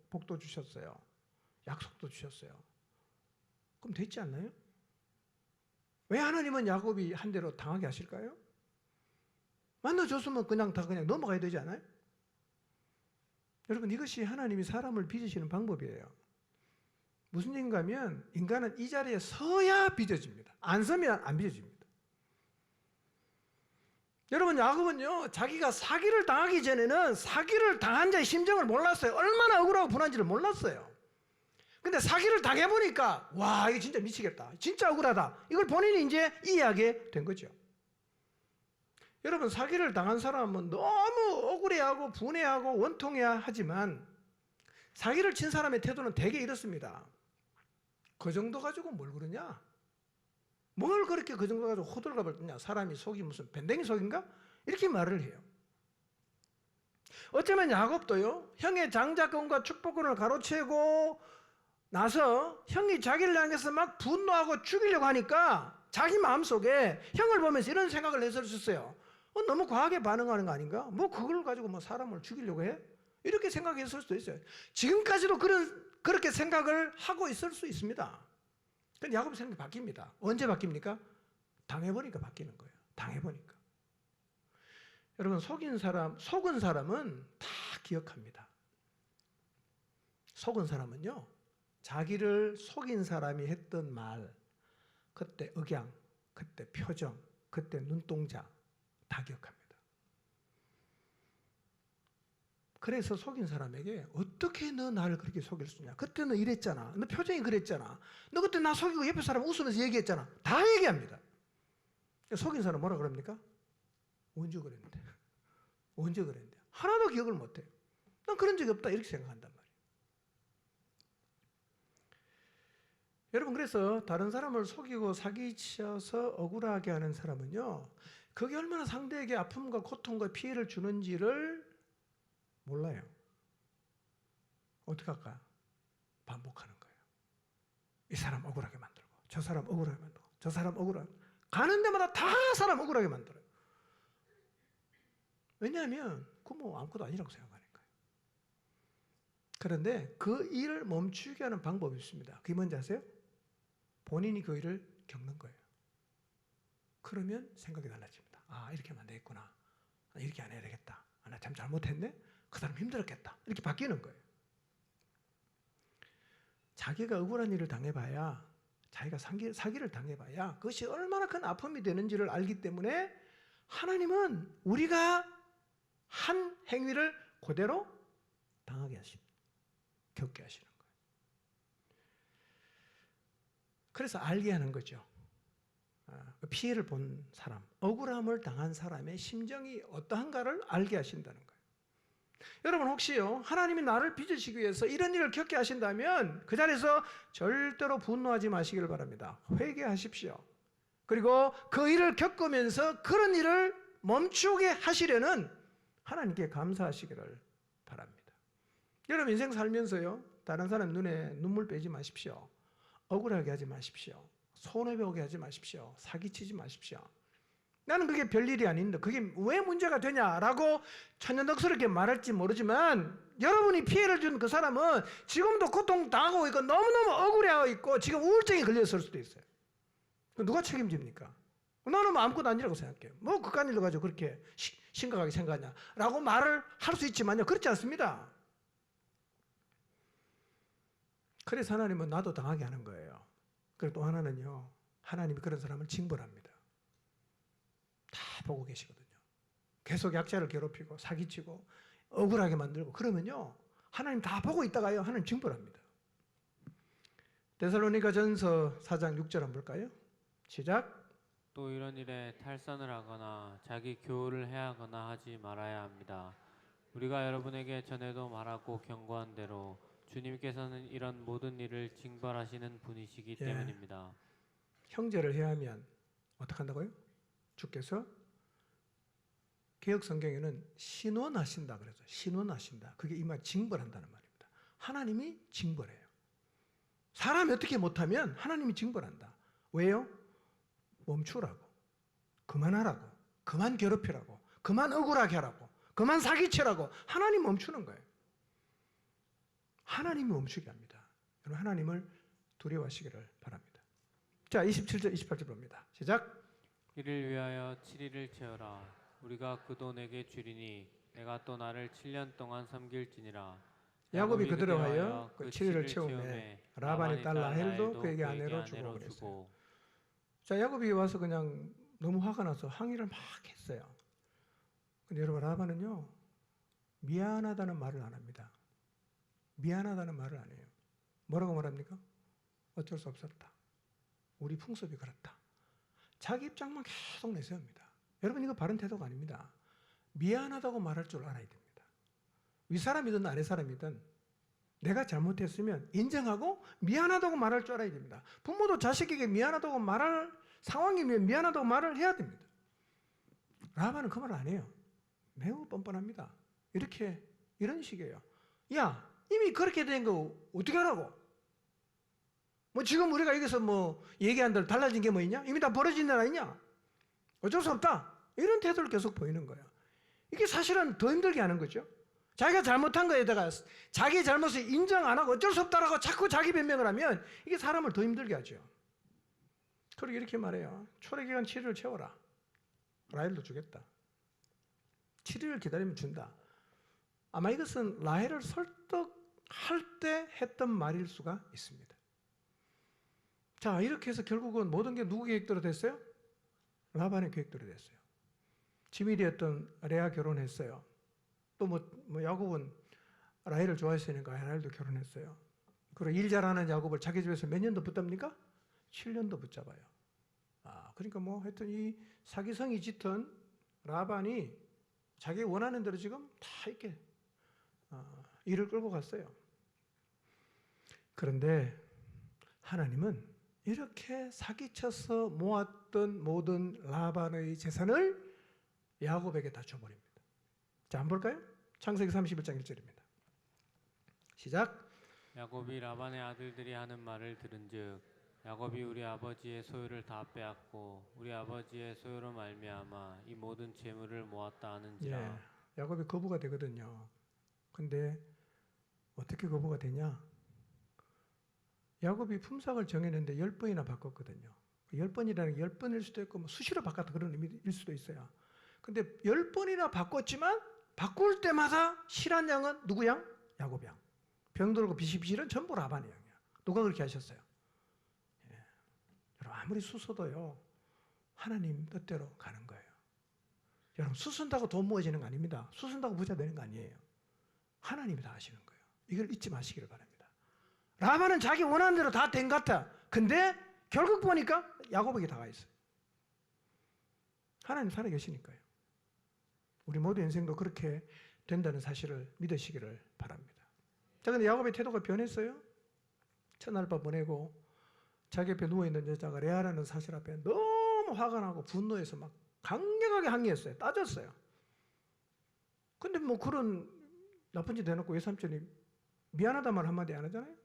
복도 주셨어요. 약속도 주셨어요. 그럼 됐지 않나요? 왜 하나님은 야곱이 한 대로 당하게 하실까요? 만나줬으면 그냥 넘어가야 되지 않아요? 여러분, 이것이 하나님이 사람을 빚으시는 방법이에요. 무슨 얘기인가 하면 인간은 이 자리에 서야 빚어집니다. 안 서면 안 빚어집니다. 여러분, 야곱은요, 자기가 사기를 당하기 전에는 사기를 당한 자의 심정을 몰랐어요. 얼마나 억울하고 분한지를 몰랐어요. 근데 사기를 당해보니까 와, 이게 진짜 미치겠다, 진짜 억울하다, 이걸 본인이 이제 이해하게 된 거죠. 여러분, 사기를 당한 사람은 너무 억울해하고 분해하고 원통해야 하지만 사기를 친 사람의 태도는 되게 이렇습니다. 그 정도 가지고 뭘 그러냐? 뭘 그렇게 그 정도 가지고 호들갑을 떠냐? 사람이 속이 무슨 밴댕이 속인가? 이렇게 말을 해요. 어쩌면 야곱도요, 형의 장자권과 축복권을 가로채고 나서 형이 자기를 향해서 막 분노하고 죽이려고 하니까 자기 마음속에 형을 보면서 이런 생각을 했을 수 있어요. 너무 과하게 반응하는 거 아닌가? 뭐 그걸 가지고 뭐 사람을 죽이려고 해? 이렇게 생각했을 수도 있어요. 지금까지도 그렇게 생각을 하고 있을 수 있습니다. 근데 야곱의 생각이 바뀝니다. 언제 바뀝니까? 당해보니까 바뀌는 거예요. 당해보니까. 여러분, 속은 사람은 다 기억합니다. 속은 사람은요, 자기를 속인 사람이 했던 말, 그때 억양, 그때 표정, 그때 눈동자 다 기억합니다. 그래서 속인 사람에게 어떻게 너 나를 그렇게 속일 수 있냐? 그때 너 이랬잖아. 너 표정이 그랬잖아. 너 그때 나 속이고 옆에 사람 웃으면서 얘기했잖아. 다 얘기합니다. 속인 사람 뭐라 그럽니까? 언제 그랬는데? 언제 그랬는데? 하나도 기억을 못해요. 난 그런 적이 없다 이렇게 생각한단 말이에요. 여러분 그래서 다른 사람을 속이고 사기쳐서 억울하게 하는 사람은요. 그게 얼마나 상대에게 아픔과 고통과 피해를 주는지를 몰라요. 어떻게 할까? 반복하는 거예요. 이 사람 억울하게 만들고 저 사람 억울하게 만들고 저 사람 억울하게 가는 데마다 다 사람 억울하게 만들어요. 왜냐하면 그 뭐 아무것도 아니라고 생각하니까요. 그런데 그 일을 멈추게 하는 방법이 있습니다. 그게 뭔지 아세요? 본인이 그 일을 겪는 거예요. 그러면 생각이 달라집니다. 아 이렇게 하면 안 되겠구나. 이렇게 안 해야 되겠다. 나 참 잘못했네. 그 사람 힘들었겠다. 이렇게 바뀌는 거예요. 자기가 억울한 일을 당해봐야 자기가 사기를 당해봐야 그것이 얼마나 큰 아픔이 되는지를 알기 때문에 하나님은 우리가 한 행위를 그대로 당하게 겪게 하시는 거예요. 그래서 알게 하는 거죠. 피해를 본 사람, 억울함을 당한 사람의 심정이 어떠한가를 알게 하신다는 거예요. 여러분 혹시요 하나님이 나를 빚으시기 위해서 이런 일을 겪게 하신다면 그 자리에서 절대로 분노하지 마시기를 바랍니다. 회개하십시오. 그리고 그 일을 겪으면서 그런 일을 멈추게 하시려는 하나님께 감사하시기를 바랍니다. 여러분 인생 살면서요 다른 사람 눈에 눈물 빼지 마십시오. 억울하게 하지 마십시오. 손해보게 하지 마십시오. 사기치지 마십시오. 나는 그게 별일이 아닌데 그게 왜 문제가 되냐라고 천연덕스럽게 말할지 모르지만 여러분이 피해를 준 그 사람은 지금도 고통당하고 있고 너무너무 억울해하고 있고 지금 우울증이 걸렸을 수도 있어요. 누가 책임집니까? 나는 뭐 아무것도 아니라고 생각해요. 뭐 그깟 일로 가지고 그렇게 심각하게 생각하냐라고 말을 할 수 있지만요. 그렇지 않습니다. 그래서 하나님은 나도 당하게 하는 거예요. 그리고 또 하나는요. 하나님이 그런 사람을 징벌합니다. 다 보고 계시거든요. 계속 약자를 괴롭히고 사기치고 억울하게 만들고 그러면요. 하나님 다 보고 있다가요. 하나님 징벌합니다. 데살로니가전서 4장 6절 한번 볼까요? 시작. 또 이런 일에 탈선을 하거나 자기 교훈을 해하거나 하지 말아야 합니다. 우리가 여러분에게 전에도 말하고 경고한 대로 주님께서는 이런 모든 일을 징벌하시는 분이시기 때문입니다. 형제를 해하면 어떻게 한다고요? 주께서 개혁 성경에는 신원하신다 그래서 신원하신다. 그게 이 말 징벌한다는 말입니다. 하나님이 징벌해요. 사람이 어떻게 못하면 하나님이 징벌한다. 왜요? 멈추라고, 그만하라고, 그만 괴롭히라고, 그만 억울하게 하라고, 그만 사기치라고 하나님 멈추는 거예요. 하나님이 멈추게 합니다. 여러분 하나님을 두려워하시기를 바랍니다. 자 27절 28절 봅니다. 시작. 이를 위하여 7일을 채우라. 우리가 그 돈 내게 주리니 내가 또 나를 7년 동안 섬길지니라. 야곱이 그대로 하여 그 7일을 채우매 라반의 딸 라헬도 그에게 아내로 주고 그랬어요. 자 야곱이 와서 그냥 너무 화가 나서 항의를 막 했어요. 근데 여러분 라반은요 미안하다는 말을 안 합니다. 미안하다는 말을 안 해요. 뭐라고 말합니까? 어쩔 수 없었다. 우리 풍습이 그렇다. 자기 입장만 계속 내세웁니다. 여러분 이거 바른 태도가 아닙니다. 미안하다고 말할 줄 알아야 됩니다. 윗사람이든 아랫사람이든 내가 잘못했으면 인정하고 미안하다고 말할 줄 알아야 됩니다. 부모도 자식에게 미안하다고 말할 상황이면 미안하다고 말을 해야 됩니다. 라반은 그 말을 안 해요. 매우 뻔뻔합니다. 이런 식이에요. 야 이미 그렇게 된 거 어떻게 하라고? 뭐 지금 우리가 여기서 뭐 얘기한 대로 달라진 게 뭐 있냐? 이미 다 벌어진 일 아니냐? 어쩔 수 없다. 이런 태도를 계속 보이는 거예요. 이게 사실은 더 힘들게 하는 거죠. 자기가 잘못한 거에다가 자기 잘못을 인정 안 하고 어쩔 수 없다라고 자꾸 자기 변명을 하면 이게 사람을 더 힘들게 하죠. 그리고 이렇게 말해요. 초래기간 7일을 채워라. 라헬도 주겠다. 7일을 기다리면 준다. 아마 이것은 라헬을 설득할 때 했던 말일 수가 있습니다. 자, 이렇게 해서 결국은 모든 게 누구 계획대로 됐어요? 라반의 계획대로 됐어요. 지밀이었던 레아 결혼했어요. 또 또 뭐 야곱은 라헬을 좋아했으니까 라헬도 결혼했어요. 그리고 일 잘하는 야곱을 자기 집에서 몇 년도 붙잡니까? 7년도 붙잡아요. 그러니까 뭐 하여튼 이 사기성이 짙은 라반이 자기 원하는 대로 지금 다 이렇게 일을 끌고 갔어요. 그런데 하나님은 이렇게 사기쳐서 모았던 모든 라반의 재산을 야곱에게 다 줘버립니다. 자, 한번 볼까요? 창세기 31장 1절입니다. 시작. 야곱이 라반의 아들들이 하는 말을 들은즉 야곱이 우리 아버지의 소유를 다 빼앗고 우리 아버지의 소유로 말미암아 이 모든 재물을 모았다 하는지라. 예, 야곱이 거부가 되거든요. 근데 어떻게 거부가 되냐? 야곱이 품삯을 정했는데 10번이나 바꿨거든요. 10번이라는 게 10번일 수도 있고 뭐 수시로 바꿨다 그런 의미일 수도 있어요. 근데 10번이나 바꿨지만 바꿀 때마다 실한 양은 누구 양? 야곱 양. 병들고 비실비실은 전부 라반의 양이야. 누가 그렇게 하셨어요? 예. 여러분 아무리 수소도요 하나님 뜻대로 가는 거예요. 여러분 수순다고 돈 모아지는 거 아닙니다. 수순다고 부자 되는 거 아니에요. 하나님이 다 하시는 거예요. 이걸 잊지 마시기를 바랍니다. 라반은 자기 원하는 대로 다 된 것 같아. 근데 결국 보니까 야곱에게 다가 있어요. 하나님 살아계시니까요. 우리 모두 인생도 그렇게 된다는 사실을 믿으시기를 바랍니다. 자, 근데 야곱의 태도가 변했어요. 첫날 밤 보내고 자기 옆에 누워있는 여자가 레아라는 사실 앞에 너무 화가 나고 분노해서 막 강력하게 항의했어요. 따졌어요. 근데 뭐 그런 나쁜 짓 해놓고 외삼촌이 미안하다 말 한마디 안 하잖아요.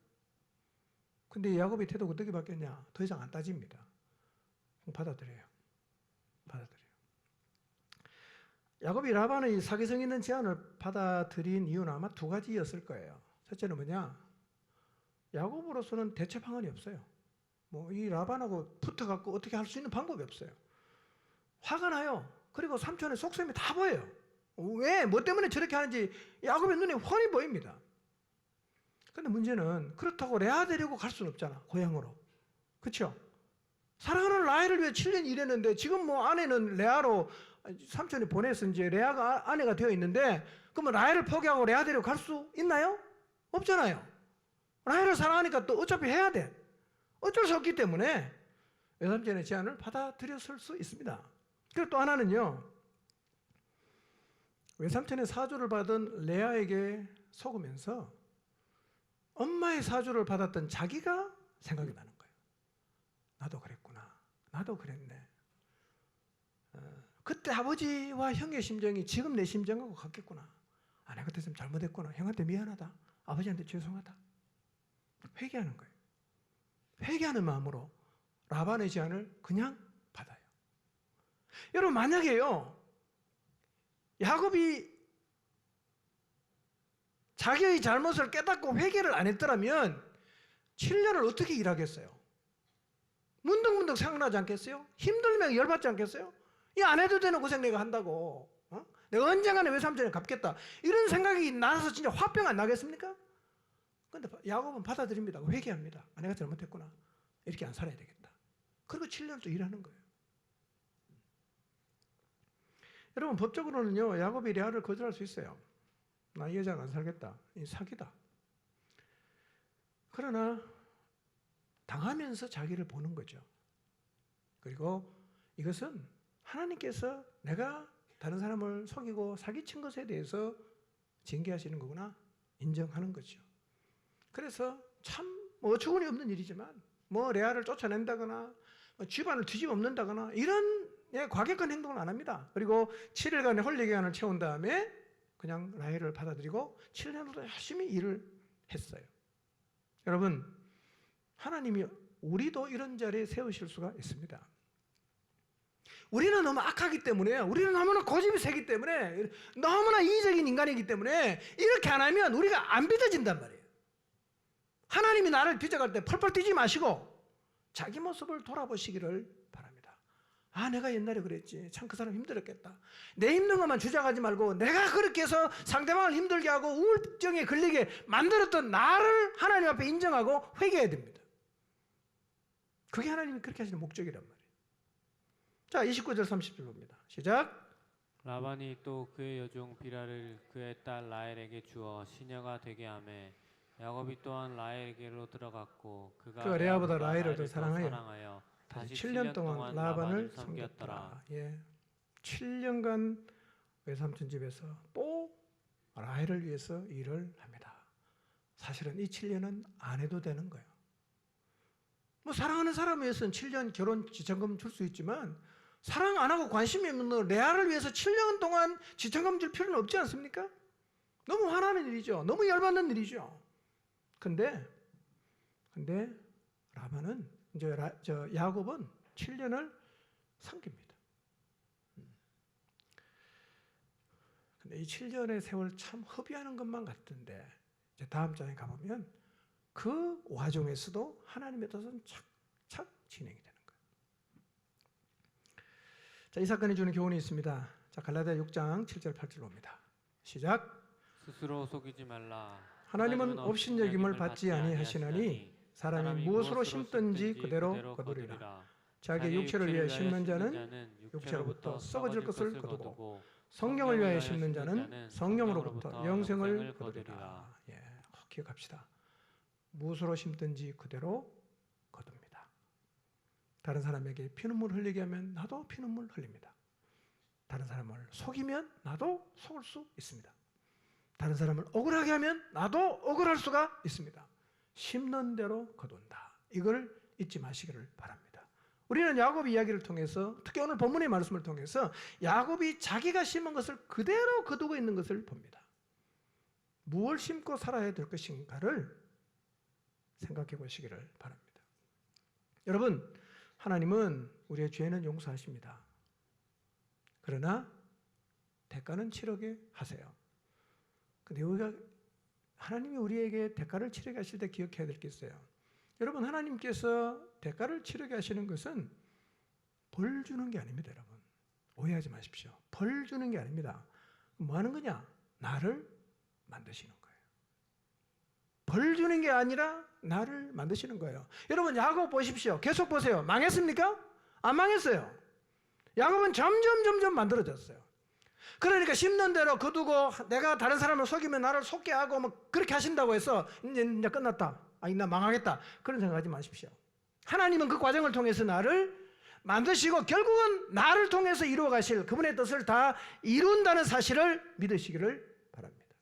근데 야곱의 태도가 어떻게 바뀌었냐? 더 이상 안 따집니다. 받아들여요. 받아들여요. 야곱이 라반의 사기성 있는 제안을 받아들인 이유는 아마 두 가지였을 거예요. 첫째는 뭐냐? 야곱으로서는 대체 방안이 없어요. 뭐 이 라반하고 붙어갖고 어떻게 할 수 있는 방법이 없어요. 화가 나요. 그리고 삼촌의 속셈이 다 보여요. 왜? 뭐 때문에 저렇게 하는지 야곱의 눈에 훤히 보입니다. 근데 문제는 그렇다고 레아 데리고 갈 수는 없잖아. 고향으로. 그렇죠? 사랑하는 라헬을 위해 7년 일했는데 지금 뭐 아내는 레아로 삼촌이 보내서 이제 레아가 아내가 되어 있는데 그러면 라헬을 포기하고 레아 데리고 갈 수 있나요? 없잖아요. 라헬을 사랑하니까 또 어차피 해야 돼. 어쩔 수 없기 때문에 외삼촌의 제안을 받아들였을 수 있습니다. 그리고 또 하나는요. 외삼촌의 사주를 받은 레아에게 속으면서 엄마의 사주를 받았던 자기가 생각이 나는 거예요. 나도 그랬구나. 나도 그랬네. 그때 아버지와 형의 심정이 지금 내 심정하고 같겠구나. 내가 그때 좀 잘못했구나. 형한테 미안하다. 아버지한테 죄송하다. 회개하는 거예요. 회개하는 마음으로 라반의 제안을 그냥 받아요. 여러분 만약에요. 야곱이 자기의 잘못을 깨닫고 회개를 안 했더라면 7년을 어떻게 일하겠어요? 문득문득 생각나지 않겠어요? 힘들면 열받지 않겠어요? 이 안 해도 되는 고생 내가 한다고. 내가 언젠가는 외삼촌에 갚겠다. 이런 생각이 나서 진짜 화병 안 나겠습니까? 근데 야곱은 받아들입니다. 회개합니다. 내가 잘못했구나. 이렇게 안 살아야 되겠다. 그리고 7년 또 일하는 거예요. 여러분 법적으로는요. 야곱이 레아를 거절할 수 있어요. 나 이 여자가 안 살겠다. 이 사기다. 그러나 당하면서 자기를 보는 거죠. 그리고 이것은 하나님께서 내가 다른 사람을 속이고 사기친 것에 대해서 징계하시는 거구나 인정하는 거죠. 그래서 참 뭐 어처구니 없는 일이지만 뭐 레아를 쫓아낸다거나 뭐 집안을 뒤집어엎는다거나 이런 과격한 행동을 안 합니다. 그리고 7일간의 홀리기간을 채운 다음에 그냥 라헬을 받아들이고 7년으로 열심히 일을 했어요. 여러분 하나님이 우리도 이런 자리에 세우실 수가 있습니다. 우리는 너무 악하기 때문에 우리는 너무나 고집이 세기 때문에 너무나 이기적인 인간이기 때문에 이렇게 안 하면 우리가 안 빚어진단 말이에요. 하나님이 나를 빚어갈 때 펄펄 뛰지 마시고 자기 모습을 돌아보시기를 바랍니다. 내가 옛날에 그랬지. 참 그 사람 힘들었겠다. 내 힘든 것만 주장하지 말고 내가 그렇게 해서 상대방을 힘들게 하고 우울증에 걸리게 만들었던 나를 하나님 앞에 인정하고 회개해야 됩니다. 그게 하나님이 그렇게 하시는 목적이란 말이에요. 자, 29절 30절 봅니다. 시작. 라반이 또 그의 여종 비라를 그의 딸 라헬에게 주어 시녀가 되게 하매 야곱이 또한 라헬에게로 들어갔고 그가 그가 레아보다 라헬을 라헬을 더 더 사랑하여 사랑하여 다시 7년 동안 라반을 섬겼더라. 섬겼더라. 예. 7년간 외삼촌 집에서 또 라헬을 위해서 일을 합니다. 사실은 이 7년은 안 해도 되는 거예요. 뭐 사랑하는 사람에 위해서는 7년 결혼 지참금 줄 수 있지만 사랑 안 하고 관심이 없는 레아를 위해서 7년 동안 지참금 줄 필요는 없지 않습니까? 너무 화나는 일이죠. 너무 열받는 일이죠. 근데 라반은 야곱은 7년을 섬깁니다. 근데 이 7년의 세월 참 허비하는 것만 같은데 이제 다음 장에 가보면 그 와중에서도 하나님의 뜻은 착착 진행이 되는 거예요. 자, 이 사건이 주는 교훈이 있습니다. 자, 갈라디아 6장 7절 8절 봅니다. 시작. 스스로 속이지 말라. 하나님은 업신여김을 받지 아니하시나니 사람이 무엇으로 심든지 그대로 거두리라. 자기의 육체를 위하여 심는 자는 육체로부터 썩어질 것을 거두고 성령을 위하여 심는 자는 성령으로부터 영생을 거두리라. 예, 기억합시다. 무엇으로 심든지 그대로 거둡니다. 다른 사람에게 피눈물 흘리게 하면 나도 피눈물 흘립니다. 다른 사람을 속이면 나도 속을 수 있습니다. 다른 사람을 억울하게 하면 나도 억울할 수가 있습니다. 심는 대로 거둔다. 이걸 잊지 마시기를 바랍니다. 우리는 야곱 이야기를 통해서 특히 오늘 본문의 말씀을 통해서 야곱이 자기가 심은 것을 그대로 거두고 있는 것을 봅니다. 무엇을 심고 살아야 될 것인가를 생각해 보시기를 바랍니다. 여러분, 하나님은 우리의 죄는 용서하십니다. 그러나 대가는 치르게 하세요. 근데 우리가 하나님이 우리에게 대가를 치르게 하실 때 기억해야 될 게 있어요. 여러분, 하나님께서 대가를 치르게 하시는 것은 벌 주는 게 아닙니다. 여러분, 오해하지 마십시오. 벌 주는 게 아닙니다. 뭐 하는 거냐? 나를 만드시는 거예요. 벌 주는 게 아니라 나를 만드시는 거예요. 여러분, 야곱 보십시오. 계속 보세요. 망했습니까? 안 망했어요. 야곱은 점점 만들어졌어요. 그러니까 심는 대로 거두고 내가 다른 사람을 속이면 나를 속게 하고 뭐 그렇게 하신다고 해서 이제 끝났다. 아니, 나 망하겠다. 그런 생각하지 마십시오. 하나님은 그 과정을 통해서 나를 만드시고 결국은 나를 통해서 이루어 가실 그분의 뜻을 다 이룬다는 사실을 믿으시기를 바랍니다.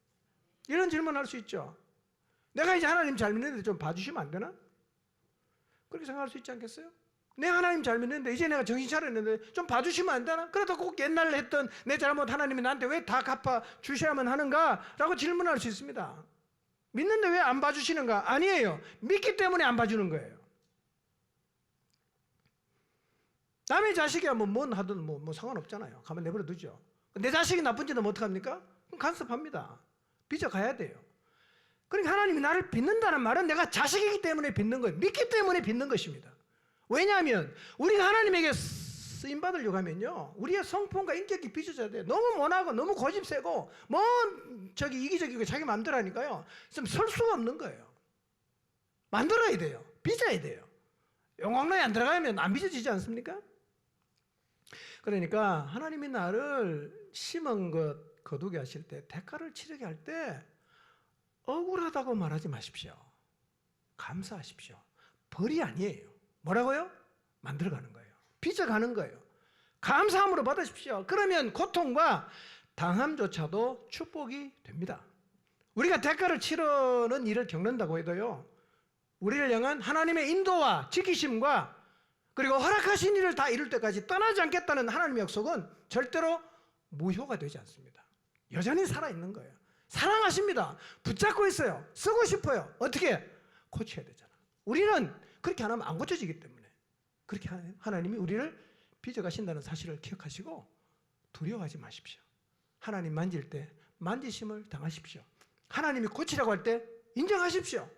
이런 질문을 할 수 있죠. 내가 이제 하나님 잘 믿는데 좀 봐주시면 안 되나? 그렇게 생각할 수 있지 않겠어요? 내가 하나님 잘 믿는데 이제 내가 정신 차렸는데 좀 봐주시면 안 되나? 그래도 꼭 옛날에 했던 내 잘못 하나님이 나한테 왜 다 갚아 주셔야만 하는가? 라고 질문할 수 있습니다. 믿는데 왜 안 봐주시는가? 아니에요. 믿기 때문에 안 봐주는 거예요. 남의 자식이야 뭔 하든 뭐 상관없잖아요. 가만 내버려 두죠. 내 자식이 나쁜 짓 하면 어떡합니까? 그럼 간섭합니다. 빚어가야 돼요. 그러니까 하나님이 나를 빚는다는 말은 내가 자식이기 때문에 빚는 거예요. 믿기 때문에 빚는 것입니다. 왜냐하면 우리가 하나님에게 쓰임받으려고 하면요, 우리의 성품과 인격이 빚어져야 돼요. 너무 모나고 너무 고집 세고 이기적이고 자기 마음대로 하니까요, 좀 설 수가 없는 거예요. 만들어야 돼요. 빚어야 돼요. 영광로에 안 들어가면 안 빚어지지 않습니까? 그러니까 하나님이 나를 심은 것 거두게 하실 때, 대가를 치르게 할 때 억울하다고 말하지 마십시오. 감사하십시오. 벌이 아니에요. 뭐라고요? 만들어가는 거예요. 빚어가는 거예요. 감사함으로 받으십시오. 그러면 고통과 당함조차도 축복이 됩니다. 우리가 대가를 치르는 일을 겪는다고 해도요, 우리를 향한 하나님의 인도와 지키심과 그리고 허락하신 일을 다 이룰 때까지 떠나지 않겠다는 하나님의 약속은 절대로 무효가 되지 않습니다. 여전히 살아있는 거예요. 사랑하십니다. 붙잡고 있어요. 쓰고 싶어요. 어떻게? 고쳐야 되잖아. 우리는 그렇게 안 하면 안 고쳐지기 때문에 그렇게 하나님이 우리를 빚어가신다는 사실을 기억하시고 두려워하지 마십시오. 하나님 만질 때 만지심을 당하십시오. 하나님이 고치라고 할 때 인정하십시오.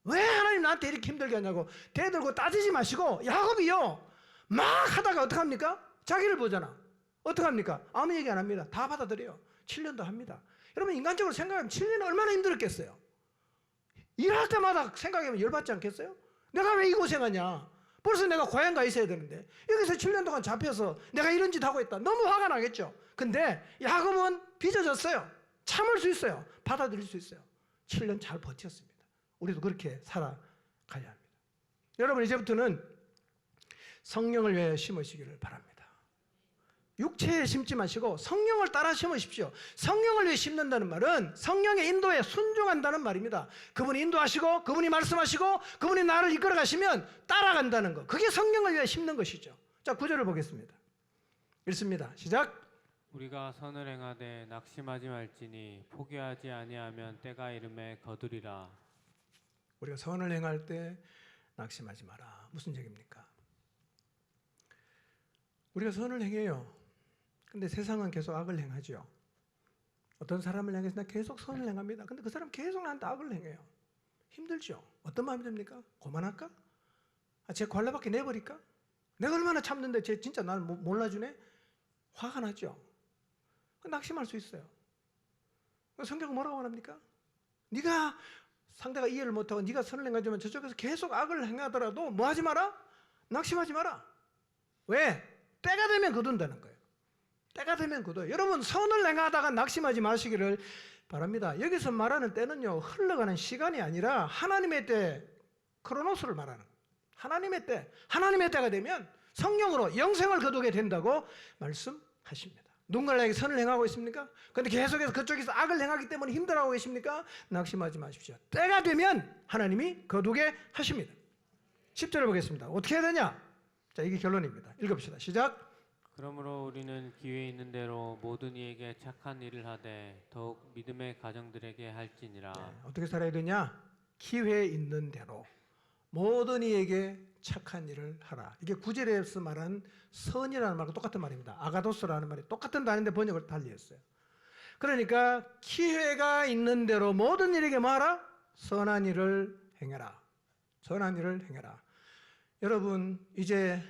왜 하나님 나한테 이렇게 힘들게 하냐고 대들고 따지지 마시고, 야곱이요 막 하다가 어떡합니까? 자기를 보잖아. 어떡합니까? 아무 얘기 안 합니다. 다 받아들여요. 7년도 합니다. 여러분, 인간적으로 생각하면 7년은 얼마나 힘들었겠어요? 일할 때마다 생각하면 열받지 않겠어요? 내가 왜 이 고생하냐? 벌써 내가 고향 가 있어야 되는데 여기서 7년 동안 잡혀서 내가 이런 짓 하고 있다. 너무 화가 나겠죠. 근데 야곱은 빚어졌어요. 참을 수 있어요. 받아들일 수 있어요. 7년 잘 버텼습니다. 우리도 그렇게 살아가야 합니다. 여러분 이제부터는 성령을 위해 심으시기를 바랍니다. 육체에 심지 마시고 성령을 따라 심으십시오. 성령을 위해 심는다는 말은 성령의 인도에 순종한다는 말입니다. 그분이 인도하시고 그분이 말씀하시고 그분이 나를 이끌어 가시면 따라간다는 것. 그게 성령을 위해 심는 것이죠. 자, 9절을 보겠습니다. 읽습니다. 시작. 우리가 선을 행하되 낙심하지 말지니 포기하지 아니하면 때가 이름에 거두리라. 우리가 선을 행할 때 낙심하지 마라. 무슨 얘기입니까? 우리가 선을 행해요. 근데 세상은 계속 악을 행하죠. 어떤 사람을 향해서 나 계속 선을 행합니다. 근데 그 사람 계속 나한테 악을 행해요. 힘들죠. 어떤 마음이 듭니까? 고만할까? 쟤 관라밖에 내버릴까? 내가 얼마나 참는데 쟤 진짜 나를 몰라주네? 화가 나죠. 낙심할 수 있어요. 성경은 뭐라고 말합니까? 네가 상대가 이해를 못하고 네가 선을 행하지만 저쪽에서 계속 악을 행하더라도 뭐 하지 마라? 낙심하지 마라. 왜? 때가 되면 거둔다는 거예요. 때가 되면 거둬요. 여러분 선을 행하다가 낙심하지 마시기를 바랍니다. 여기서 말하는 때는요, 흘러가는 시간이 아니라 하나님의 때, 크로노스를 말하는 거예요. 하나님의 때가 되면 성령으로 영생을 거두게 된다고 말씀하십니다. 누군가에게 선을 행하고 있습니까? 그런데 계속해서 그쪽에서 악을 행하기 때문에 힘들어하고 계십니까? 낙심하지 마십시오. 때가 되면 하나님이 거두게 하십니다. 10절을 보겠습니다. 어떻게 해야 되냐? 자, 이게 결론입니다. 읽읍시다. 시작. 그러므로 우리는 기회 있는 대로 모든 이에게 착한 일을 하되 더욱 믿음의 가정들에게 할지니라. 어떻게 살아야 되냐? 기회 있는 대로 모든 이에게 착한 일을 하라. 이게 9절에서 말한 선이라는 말과 똑같은 말입니다. 아가도스라는 말이 똑같은 단어인데 번역을 달리했어요. 그러니까 기회가 있는 대로 모든 일에게 뭐하라? 선한 일을 행해라. 선한 일을 행해라. 여러분 이제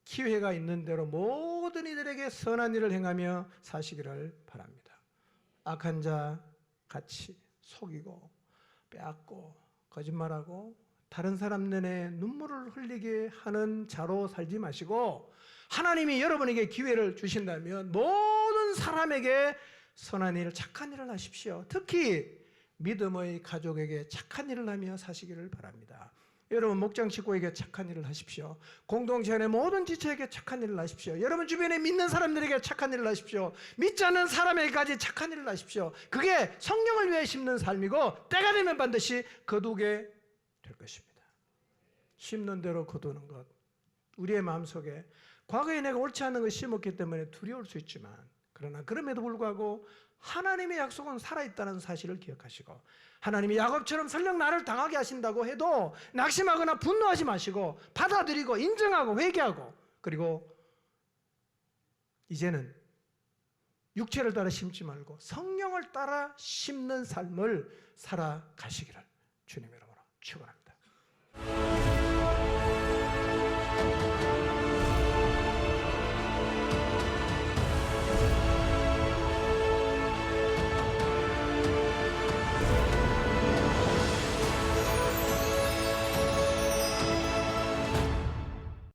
기회가 있는 대로 모든 이들에게 선한 일을 행하며 사시기를 바랍니다. 악한 자 같이 속이고 빼앗고 거짓말하고 다른 사람 눈에 눈물을 흘리게 하는 자로 살지 마시고 하나님이 여러분에게 기회를 주신다면 모든 사람에게 선한 일, 착한 일을 하십시오. 특히 믿음의 가족에게 착한 일을 하며 사시기를 바랍니다. 여러분 목장 식구에게 착한 일을 하십시오. 공동체 안의 모든 지체에게 착한 일을 하십시오. 여러분 주변에 믿는 사람들에게 착한 일을 하십시오. 믿지 않는 사람에게까지 착한 일을 하십시오. 그게 성령을 위해 심는 삶이고 때가 되면 반드시 거두게 될 것입니다. 심는 대로 거두는 것. 우리의 마음속에 과거에 내가 옳지 않은 걸 심었기 때문에 두려울 수 있지만 그러나 그럼에도 불구하고 하나님의 약속은 살아있다는 사실을 기억하시고 하나님이 야곱처럼 설령 나를 당하게 하신다고 해도 낙심하거나 분노하지 마시고 받아들이고 인정하고 회개하고 그리고 이제는 육체를 따라 심지 말고 성령을 따라 심는 삶을 살아가시기를 주님의 이름으로 축원합니다.